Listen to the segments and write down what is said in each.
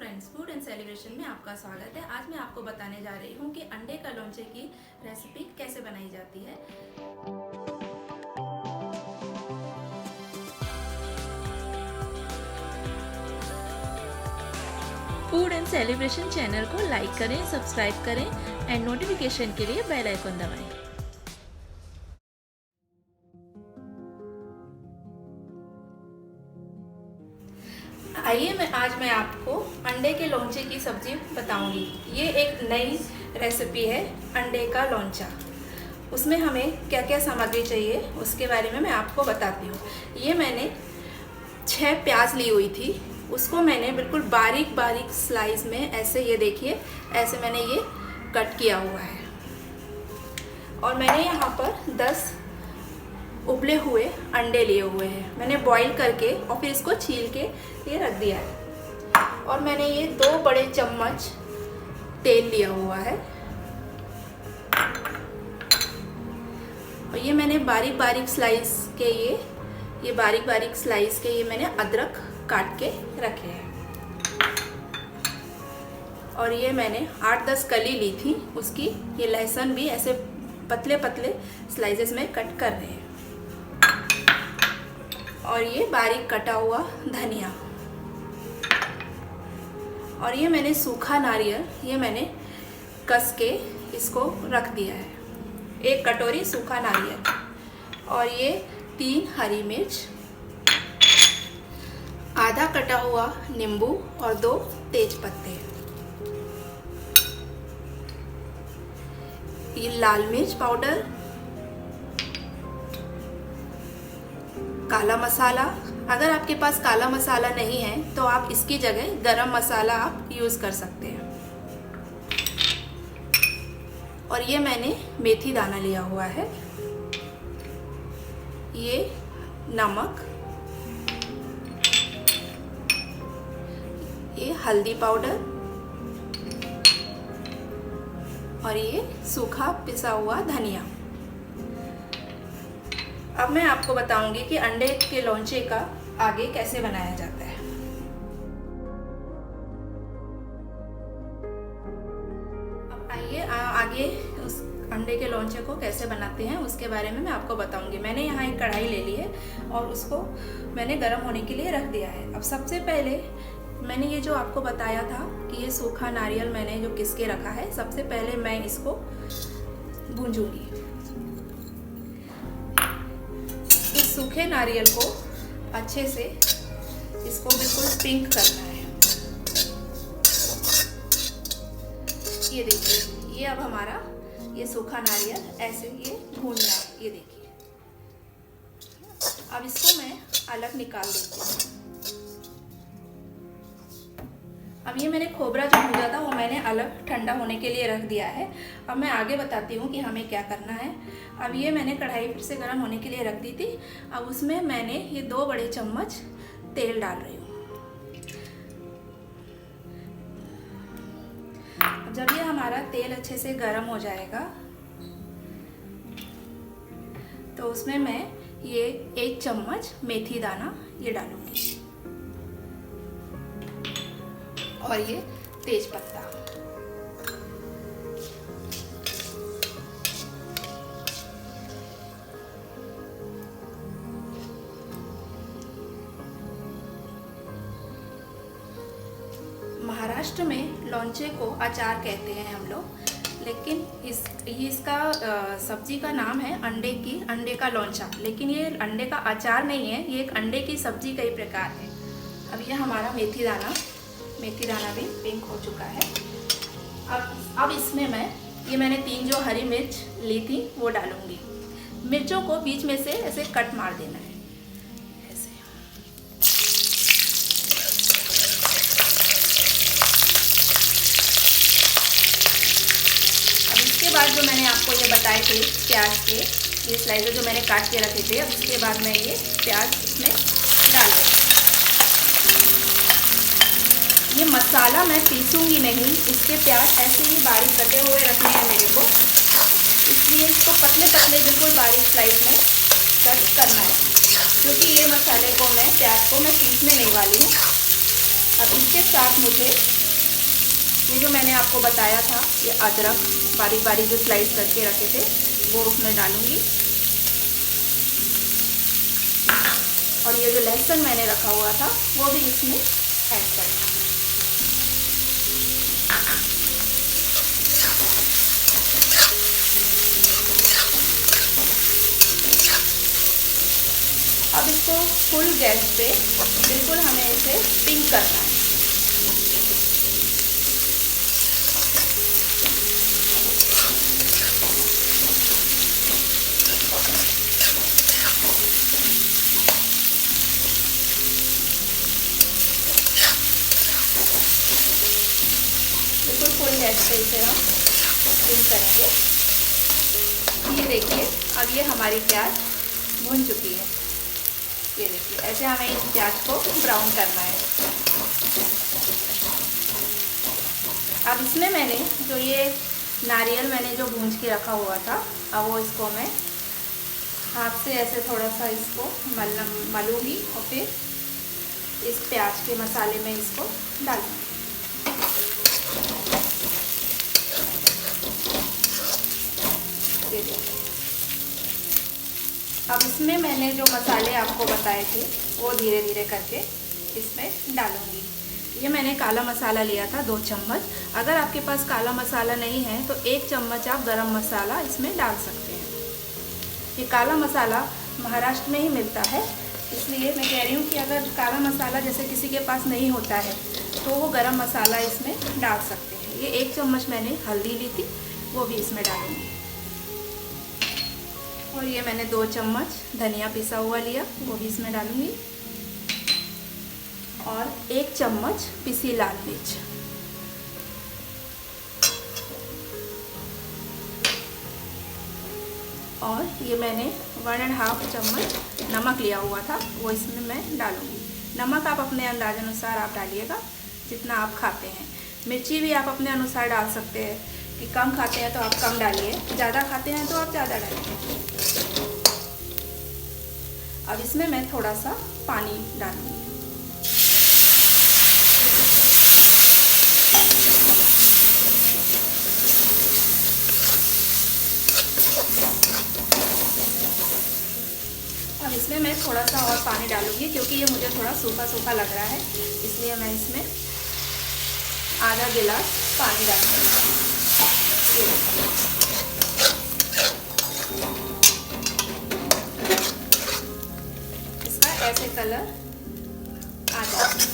Friends, food and celebration में आपका स्वागत है। आज मैं आपको बताने जा रही हूँ कि अंडे का लोंचे की रेसिपी कैसे बनाई जाती है। फूड एंड सेलिब्रेशन चैनल को लाइक करें, सब्सक्राइब करें एंड नोटिफिकेशन के लिए बेल आइकन दबाएं। आइए आज मैं आपको अंडे के लोंचे की सब्जी बताऊंगी। ये एक नई रेसिपी है अंडे का लोंचा। उसमें हमें क्या क्या सामग्री चाहिए उसके बारे में मैं आपको बताती हूँ। ये मैंने 6 प्याज ली हुई थी, उसको मैंने बिल्कुल बारीक बारीक स्लाइस में ऐसे, ये देखिए ऐसे मैंने ये कट किया हुआ है। और मैंने यहाँ पर 10 उबले हुए अंडे लिए हुए हैं, मैंने बॉईल करके और फिर इसको छील के ये रख दिया है। और मैंने ये 2 बड़े चम्मच तेल लिया हुआ है। और ये मैंने बारीक बारीक स्लाइस के ये बारीक बारीक स्लाइस के ये मैंने अदरक काट के रखे हैं। और ये मैंने 8-10 कली ली थी उसकी, ये लहसुन भी ऐसे पतले पतले स्लाइसेस में कट कर रहे हैं। और ये बारीक कटा हुआ धनिया। और ये मैंने सूखा नारियल, ये मैंने कस के इसको रख दिया है, 1 कटोरी सूखा नारियल। और ये 3 हरी मिर्च, आधा कटा हुआ नींबू और 2 तेज पत्ते। ये लाल मिर्च पाउडर, काला मसाला। अगर आपके पास काला मसाला नहीं है तो आप इसकी जगह गरम मसाला आप यूज़ कर सकते हैं। और ये मैंने मेथी दाना लिया हुआ है, ये नमक, ये हल्दी पाउडर और ये सूखा पिसा हुआ धनिया। अब मैं आपको बताऊंगी कि अंडे के लोंचे का आगे कैसे बनाया जाता है। अब आइए आगे उस अंडे के लोंचे को कैसे बनाते हैं उसके बारे में मैं आपको बताऊंगी। मैंने यहाँ एक कढ़ाई ले ली है और उसको मैंने गर्म होने के लिए रख दिया है। अब सबसे पहले मैंने ये जो आपको बताया था कि ये सूखा नारियल मैंने जो किस के रखा है, सबसे पहले मैं इसको भूंजूंगी। इस सूखे नारियल को अच्छे से इसको बिल्कुल पिंक करना है। ये देखिए, ये अब हमारा ये सूखा नारियल ऐसे ये भूनना है, ये देखिए। अब इसको मैं अलग निकाल देती हूँ। अब ये मैंने खोबरा जो भूजा था वो मैंने अलग ठंडा होने के लिए रख दिया है। अब मैं आगे बताती हूँ कि हमें क्या करना है। अब ये मैंने कढ़ाई फिर से गर्म होने के लिए रख दी थी। अब उसमें मैंने ये 2 बड़े चम्मच तेल डाल रही हूँ। जब ये हमारा तेल अच्छे से गर्म हो जाएगा तो उसमें मैं ये 1 चम्मच मेथी दाना ये डालूंगी और ये तेज पत्ता। महाराष्ट्र में लोंचे को अचार कहते हैं हम लोग, लेकिन इसका सब्जी का नाम है अंडे का लोंचा। लेकिन ये अंडे का अचार नहीं है, ये एक अंडे की सब्जी का ही प्रकार है। अब ये हमारा मेथी दाना भी पिंक हो चुका है। अब इसमें मैंने 3 जो हरी मिर्च ली थी वो डालूंगी। मिर्चों को बीच में से ऐसे कट मार देना है ऐसे। अब इसके बाद जो मैंने आपको ये बताए थे प्याज के ये स्लाइसेस जो मैंने काट के रखे थे, अब इसके बाद मैं ये प्याज इसमें डाल दूँगी। ये मसाला मैं पीसूंगी नहीं, इसके प्याज ऐसे ही बारीक कटे हुए रखने हैं मेरे को, इसलिए इसको पतले पतले बिल्कुल बारीक स्लाइस में कट करना है, क्योंकि ये मसाले को प्याज को मैं पीसने नहीं वाली हूँ। अब इसके साथ मुझे ये जो मैंने आपको बताया था, ये अदरक बारीक बारीक जो स्लाइस करके रखे थे वो उसमें डालूंगी, और ये जो लहसुन मैंने रखा हुआ था वो भी इसमें ऐड करें। अब इसको फुल गैस पे बिल्कुल हमें इसे पिंक करना है। बिल्कुल फुल गैस पे इसे हम पिंक करेंगे। ये देखिए, अब ये हमारी प्याज भुन चुकी है। ये देखिए, ऐसे हमें इस प्याज को ब्राउन करना है। अब इसमें मैंने जो ये नारियल मैंने जो भूंज के रखा हुआ था, अब वो इसको मैं हाथ से ऐसे थोड़ा सा इसको मलूंगी और फिर इस प्याज के मसाले में इसको डालूंगी। ये देखिए, अब इसमें मैंने जो मसाले आपको बताए थे वो धीरे धीरे करके इसमें डालूंगी। ये मैंने काला मसाला लिया था 2 चम्मच। अगर आपके पास काला मसाला नहीं है तो 1 चम्मच आप गरम मसाला इसमें डाल सकते हैं। ये काला मसाला महाराष्ट्र में ही मिलता है, इसलिए मैं कह रही हूँ कि अगर काला मसाला जैसे किसी के पास नहीं होता है तो वो गरम मसाला इसमें डाल सकते हैं। ये 1 चम्मच मैंने हल्दी ली थी, वो भी इसमें डालूंगी। और ये मैंने 2 चम्मच धनिया पिसा हुआ लिया, वो भी इसमें डालूंगी। और 1 चम्मच पिसी लाल मिर्च। और ये मैंने 1.5 चम्मच नमक लिया हुआ था, वो इसमें मैं डालूंगी। नमक आप अपने अंदाज अनुसार आप डालिएगा जितना आप खाते हैं। मिर्ची भी आप अपने अनुसार डाल सकते हैं, कि कम खाते हैं तो आप कम डालिए, ज़्यादा खाते हैं तो आप ज़्यादा डालिए। अब इसमें मैं थोड़ा सा पानी डालूंगी। अब इसमें मैं थोड़ा सा और पानी डालूंगी, क्योंकि ये मुझे थोड़ा सूखा सूखा लग रहा है, इसलिए मैं इसमें आधा गिलास पानी डालूंगी। इसका ऐसे कलर आ जाए।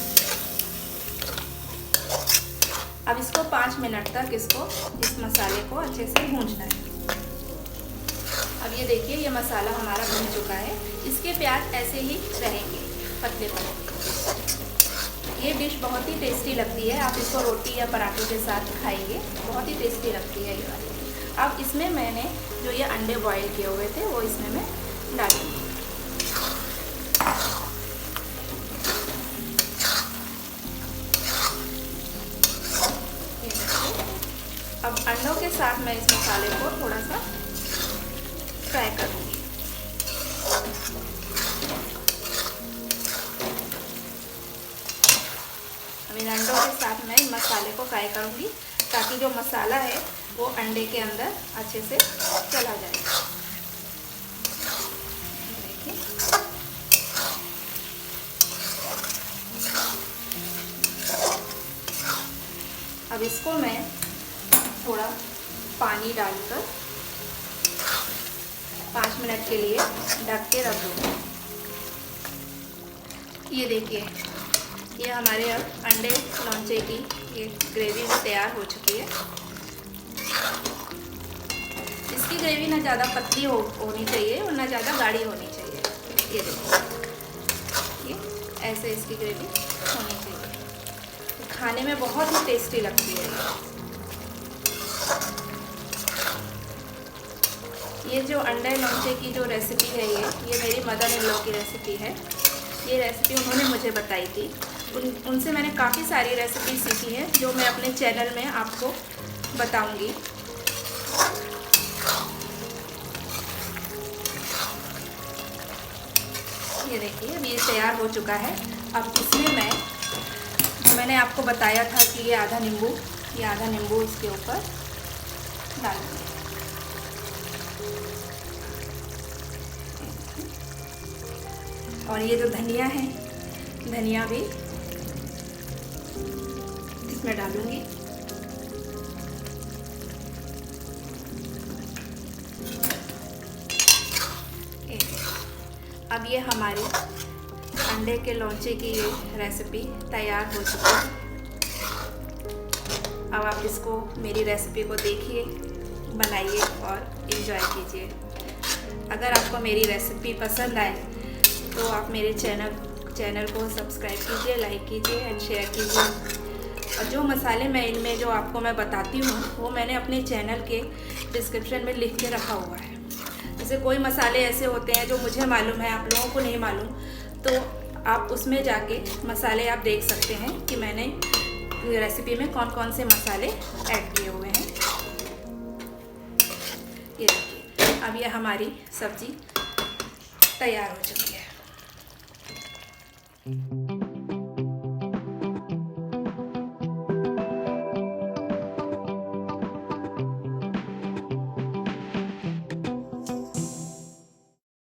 अब इसको 5 मिनट तक इस मसाले को अच्छे से भूंजना है। अब ये देखिए, ये मसाला हमारा भून चुका है। इसके प्याज ऐसे ही रहेंगे पतले पतले। ये डिश बहुत ही टेस्टी लगती है, आप इसको रोटी या पराठे के साथ खाएंगे, बहुत ही टेस्टी लगती है ये वाली। अब इसमें मैंने जो ये अंडे बॉईल किए हुए थे वो इसमें मैं डालूंगी। अब अंडों के साथ मैं इस मसाले को थोड़ा सा फ्राई करूंगी। अब इन अंडों के साथ मैं मसाले को फ्राई करूंगी, ताकि जो मसाला है वो अंडे के अंदर अच्छे से चला जाए। देखिए, अब इसको मैं थोड़ा पानी डालकर 5 मिनट के लिए ढक के रख दूँगी। ये देखिए, ये हमारे अब अंडे लौंचे की ये ग्रेवी भी तैयार हो चुकी है। इसकी ग्रेवी ना ज़्यादा पतली होनी चाहिए और ना ज़्यादा गाढ़ी होनी चाहिए। ये देखिए, ये ऐसे इसकी ग्रेवी होनी चाहिए। खाने में बहुत ही टेस्टी लगती है। ये जो अंडे लौंचे की जो रेसिपी है, ये मेरी मदर इन लॉ की रेसिपी है। ये रेसिपी उन्होंने मुझे बताई थी। उनसे मैंने काफ़ी सारी रेसिपी सीखी हैं, जो मैं अपने चैनल में आपको बताऊंगी। ये देखिए, अब ये तैयार हो चुका है। अब इसमें मैं जो मैंने मैंने आपको बताया था कि ये आधा नींबू इसके ऊपर डालूंगी। और ये जो धनिया है, धनिया भी इसमें डालूंगी। अब ये हमारी अंडे के लोंचे की ये रेसिपी तैयार हो चुकी है। अब आप इसको, मेरी रेसिपी को देखिए, बनाइए और इन्जॉय कीजिए। अगर आपको मेरी रेसिपी पसंद आए तो आप मेरे चैनल को सब्सक्राइब कीजिए, लाइक कीजिए एंड शेयर कीजिए। और जो मसाले मैं इनमें जो आपको मैं बताती हूँ वो मैंने अपने चैनल के डिस्क्रिप्शन में लिख के रखा हुआ है। जैसे कोई मसाले ऐसे होते हैं जो मुझे मालूम है, आप लोगों को नहीं मालूम, तो आप उसमें जाके मसाले आप देख सकते हैं कि मैंने रेसिपी में कौन कौन से मसाले ऐड किए हुए हैं। ये देखिए, अब ये हमारी सब्ज़ी तैयार हो चुकी है।